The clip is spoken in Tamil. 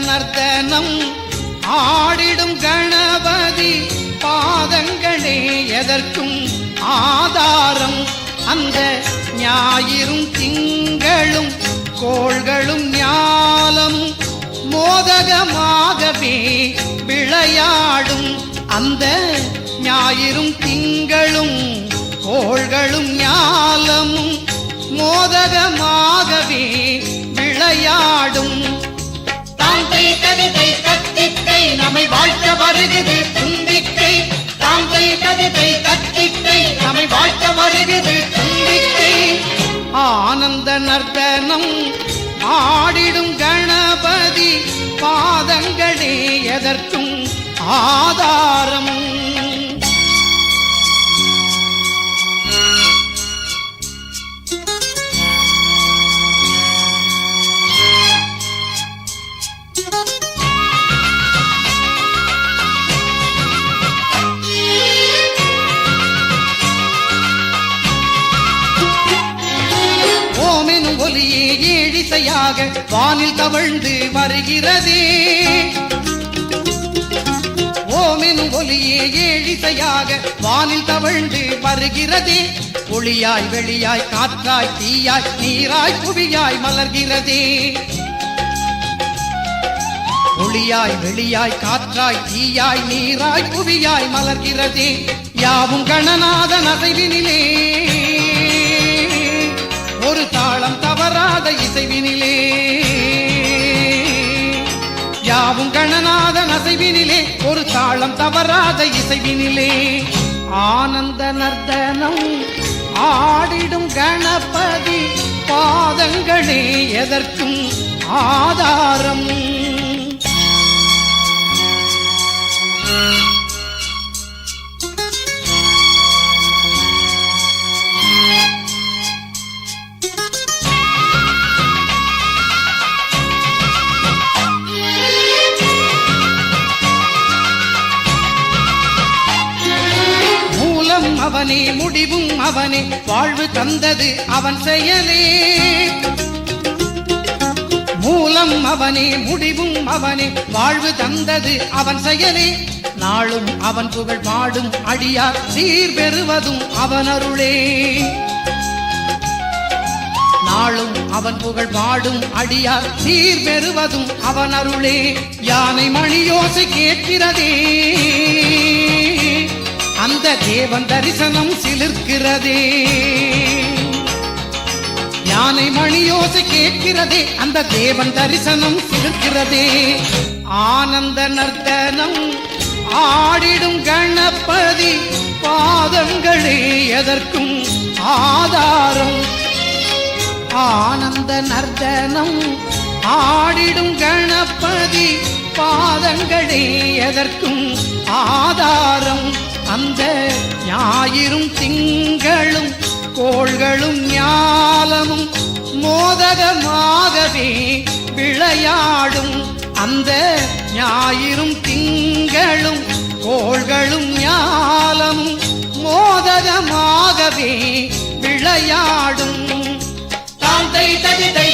நர்த்தனம் ஆடிடும் கணபதி பாதங்களே எதற்கும் ஆதாரம். அந்த ஞாயிறும் திங்களும் கோள்களும் ஞாலமும் மோதகமாகவே விளையாடும். அந்த ஞாயிறும் திங்களும் கோள்களும் ஞாலமும் மோதகமாகவே விளையாடும். தாந்தை கவிதை கத்திக்கை நம்மை வாழ்த்த வருகிறது தும்பிக்கை. தாந்தை கவிதை கத்திக்கை நம்மை வாழ்த்த வருகிறது தும்பிக்கை. ஆனந்த நர்த்தனம் ஆடிடும் கணபதி பாதங்களே எதற்கும் ஆதாரம். ஓமெனும் ஒலியே ஏழிசையாக வானில் தவழ்ந்து வருகிறதே. ஓமெனும் ஒலியே ஏழிசையாக வானில் தவழ்ந்து வருகிறதே. ஒளியாய் வெளியாய் காற்றாய் தீயாய் நீராய் புவியாய் மலர்கிறதே. ஒளியாய் வெளியாய் காற்றாய் தீயாய் நீராய் புவியாய் மலர்கிறதே. யாவும் கணநாதன் அசைவினிலே ஒரு தாளம் தவறாத இசைவினிலே. யாவும் கணநாதன் அசைவினிலே ஒரு தாளம் தவறாத இசைவினிலே. ஆனந்த நர்த்தனம் ஆடிடும் கணபதி பாதங்களே எதற்கும் ஆதாரம். அவனே முடிவும் அவனே வாழ்வு தந்தது அவன் செயலே. மூலம் அவனே முடிவும் அவனே வாழ்வு தந்தது அவன் செயலே. நாளும் அவன் புகழ் பாடும் அடியார் சீர் பெறுவதும் அவன் அருளே. நாளும் அவன் புகழ் பாடும் அடியார் சீர் பெறுவதும் அவன் அருளே. யானை மணியோசை கேட்கிறதே அந்த தேவன் தரிசனம் சிலிர்க்கிறதே. யானை மணியோசை கேட்கிறதே அந்த தேவன் தரிசனம் சிலிர்க்கிறதே. ஆனந்த நர்த்தனம் ஆடிடும் கணபதி பாதங்களே எதற்கும் ஆதாரம். ஆனந்த நர்த்தனம் ஆடிடும் கணபதி பாதங்களே எதற்கும் ஆதாரம். அந்த ஞாயிறும் திங்களும் கோள்களும் ஞாலமும் மோதகமாகவே விளையாடும். அந்த ஞாயிறும் திங்களும் கோள்களும் ஞாலமும் மோதகமாகவே விளையாடும். தாந்தை தவிதை